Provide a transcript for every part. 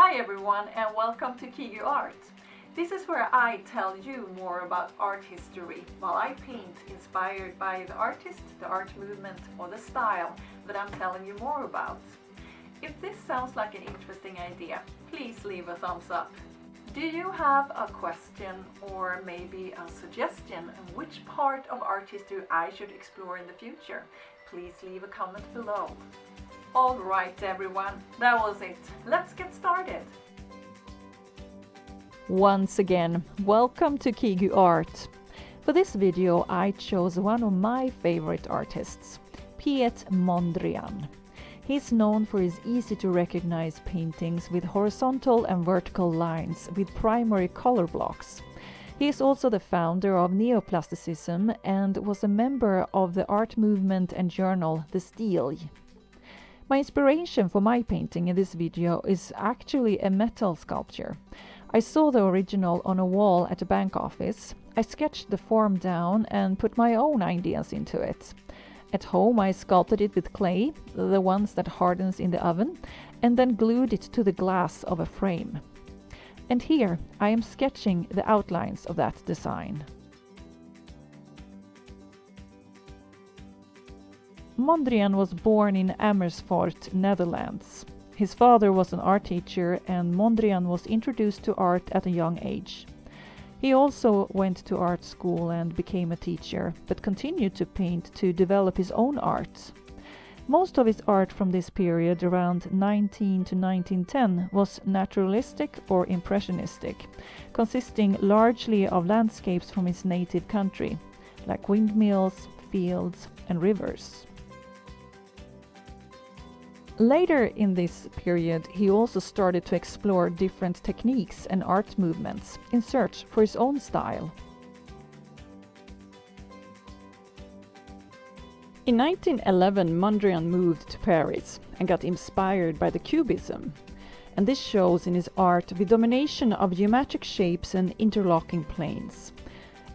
Hi everyone and welcome to KiguArt. This is where I tell you more about art history while I paint inspired by the artist, the art movement or the style that I'm telling you more about. If this sounds like an interesting idea, please leave a thumbs up. Do you have a question or maybe a suggestion on which part of art history I should explore in the future? Please leave a comment below. Alright everyone, that was it. Let's get started. Once again, welcome to KiguArt. For this video I chose one of my favorite artists, Piet Mondrian. He's known for his easy to recognize paintings with horizontal and vertical lines with primary color blocks. He is also the founder of Neoplasticism and was a member of the art movement and journal The Style. My inspiration for my painting in this video is actually a metal sculpture. I saw the original on a wall at a bank office. I sketched the form down and put my own ideas into it. At home I sculpted it with clay, the ones that hardens in the oven, and then glued it to the glass of a frame. And here I am sketching the outlines of that design. Mondrian was born in Amersfoort, Netherlands. His father was an art teacher and Mondrian was introduced to art at a young age. He also went to art school and became a teacher, but continued to paint to develop his own art. Most of his art from this period, around 19 to 1910, was naturalistic or impressionistic, consisting largely of landscapes from his native country, like windmills, fields and rivers. Later in this period, he also started to explore different techniques and art movements in search for his own style. In 1911, Mondrian moved to Paris and got inspired by the Cubism, and this shows in his art with domination of geometric shapes and interlocking planes.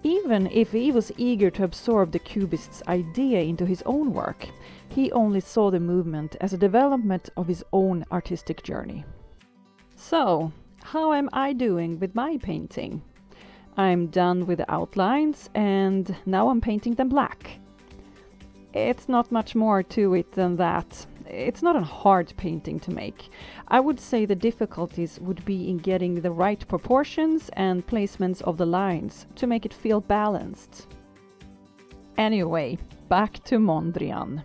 Even if he was eager to absorb the Cubists' idea into his own work, he only saw the movement as a development of his own artistic journey. So, how am I doing with my painting? I'm done with the outlines and now I'm painting them black. It's not much more to it than that. It's not a hard painting to make. I would say the difficulties would be in getting the right proportions and placements of the lines to make it feel balanced. Anyway, back to Mondrian.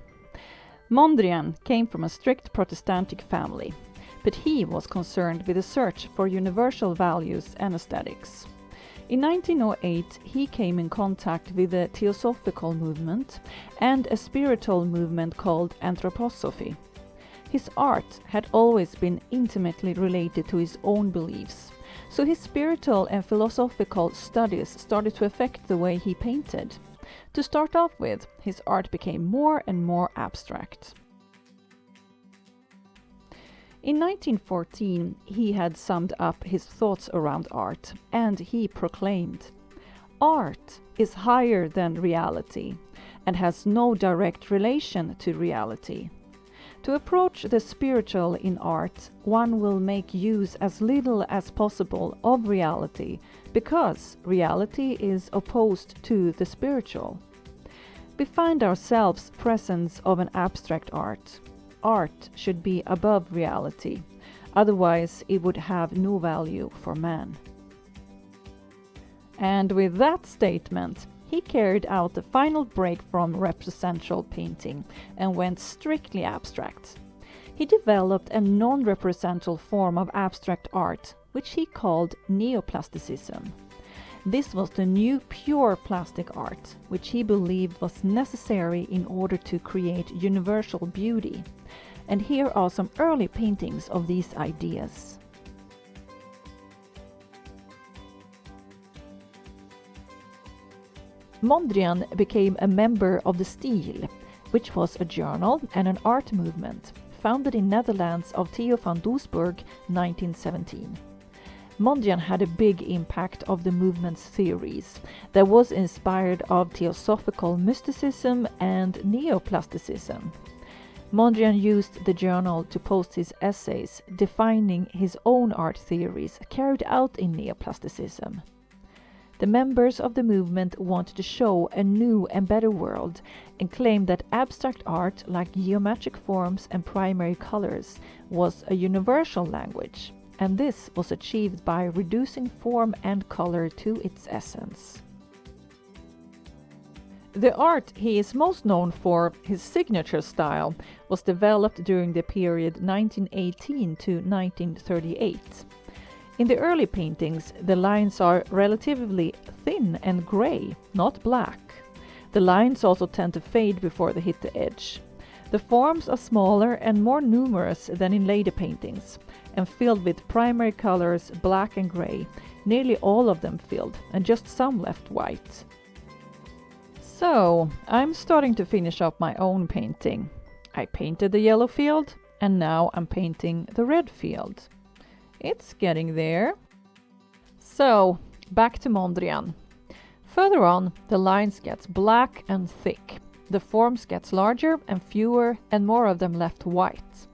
Mondrian came from a strict Protestantic family, but he was concerned with the search for universal values and aesthetics. In 1908 he came in contact with the Theosophical movement and a spiritual movement called Anthroposophy. His art had always been intimately related to his own beliefs, so his spiritual and philosophical studies started to affect the way he painted. To start off with, his art became more and more abstract. In 1914, he had summed up his thoughts around art, and he proclaimed, "Art is higher than reality and has no direct relation to reality. To approach the spiritual in art, one will make use as little as possible of reality, because reality is opposed to the spiritual. We find ourselves presence of an abstract art. Art should be above reality, otherwise it would have no value for man." And with that statement, he carried out the final break from representational painting and went strictly abstract. He developed a non-representational form of abstract art, which he called Neoplasticism. This was the new pure plastic art, which he believed was necessary in order to create universal beauty. And here are some early paintings of these ideas. Mondrian became a member of the Style, which was a journal and an art movement, founded in Netherlands of Theo van Doesburg, 1917. Mondrian had a big impact of the movement's theories that was inspired of Theosophical mysticism and Neoplasticism. Mondrian used the journal to post his essays, defining his own art theories carried out in Neoplasticism. The members of the movement wanted to show a new and better world and claimed that abstract art, like geometric forms and primary colors, was a universal language, and this was achieved by reducing form and color to its essence. The art he is most known for, his signature style, was developed during the period 1918 to 1938. In the early paintings, the lines are relatively thin and grey, not black. The lines also tend to fade before they hit the edge. The forms are smaller and more numerous than in later paintings, and filled with primary colors, black and grey, nearly all of them filled, and just some left white. So, I'm starting to finish up my own painting. I painted the yellow field, and now I'm painting the red field. It's getting there. So, back to Mondrian. Further on, the lines gets black and thick. The forms gets larger and fewer, and more of them left white.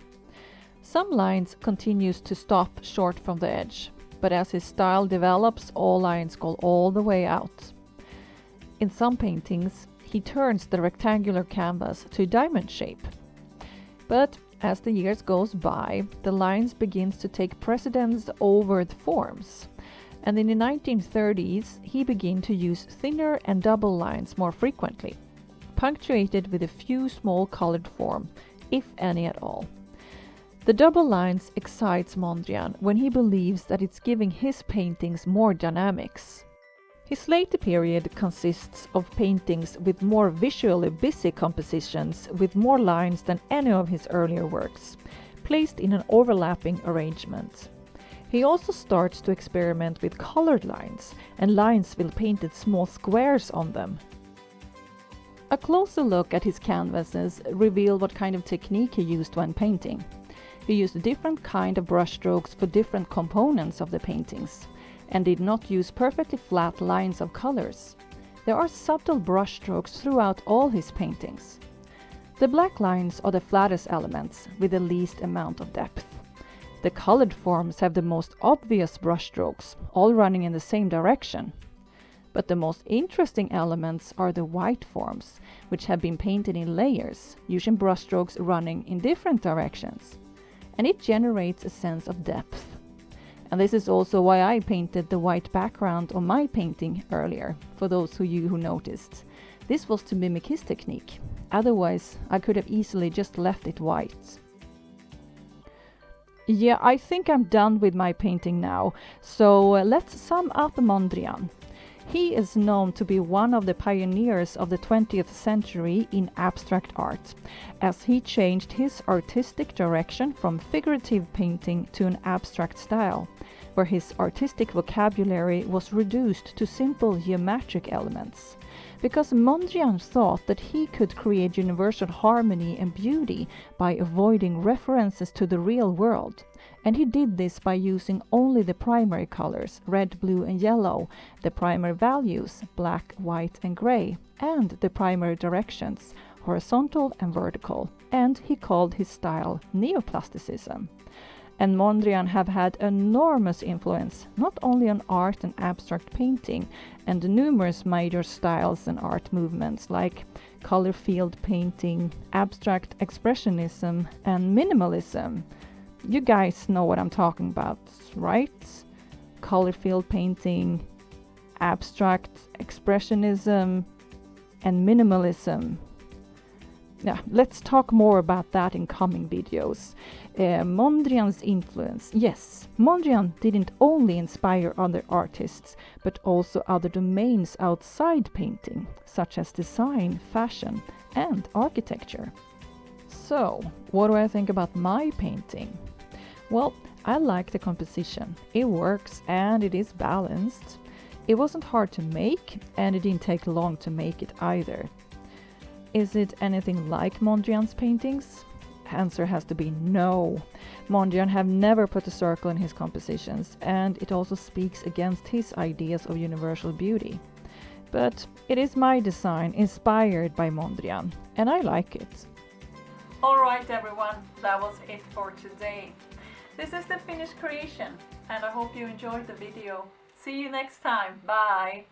Some lines continues to stop short from the edge, but as his style develops, all lines go all the way out. In some paintings, he turns the rectangular canvas to a diamond shape. But as the years goes by, the lines begins to take precedence over the forms. And in the 1930s, he began to use thinner and double lines more frequently, punctuated with a few small colored forms, if any at all. The double lines excites Mondrian when he believes that it's giving his paintings more dynamics. His later period consists of paintings with more visually busy compositions with more lines than any of his earlier works, placed in an overlapping arrangement. He also starts to experiment with colored lines and lines with painted small squares on them. A closer look at his canvases reveal what kind of technique he used when painting. He used different kind of brushstrokes for different components of the paintings, and did not use perfectly flat lines of colors. There are subtle brushstrokes throughout all his paintings. The black lines are the flattest elements, with the least amount of depth. The colored forms have the most obvious brushstrokes, all running in the same direction. But the most interesting elements are the white forms, which have been painted in layers, using brushstrokes running in different directions. And it generates a sense of depth. And this is also why I painted the white background on my painting earlier, for those of you who noticed. This was to mimic his technique. Otherwise, I could have easily just left it white. Yeah, I think I'm done with my painting now, so let's sum up Mondrian. He is known to be one of the pioneers of the 20th century in abstract art, as he changed his artistic direction from figurative painting to an abstract style, where his artistic vocabulary was reduced to simple geometric elements. Because Mondrian thought that he could create universal harmony and beauty by avoiding references to the real world. And he did this by using only the primary colors, red, blue and yellow, the primary values, black, white and grey, and the primary directions, horizontal and vertical. And he called his style Neoplasticism. And Mondrian have had enormous influence, not only on art and abstract painting, and numerous major styles and art movements like color field painting, abstract expressionism and minimalism. You guys know what I'm talking about, right? Color field painting, abstract expressionism, and minimalism. Yeah, let's talk more about that in coming videos. Mondrian's influence. Yes, Mondrian didn't only inspire other artists, but also other domains outside painting, such as design, fashion, and architecture. So, what do I think about my painting? Well, I like the composition. It works and it is balanced. It wasn't hard to make, and it didn't take long to make it either. Is it anything like Mondrian's paintings? Answer has to be no. Mondrian have never put a circle in his compositions, and it also speaks against his ideas of universal beauty. But it is my design inspired by Mondrian, and I like it. Alright everyone, that was it for today. This is the finished creation and I hope you enjoyed the video. See you next time. Bye!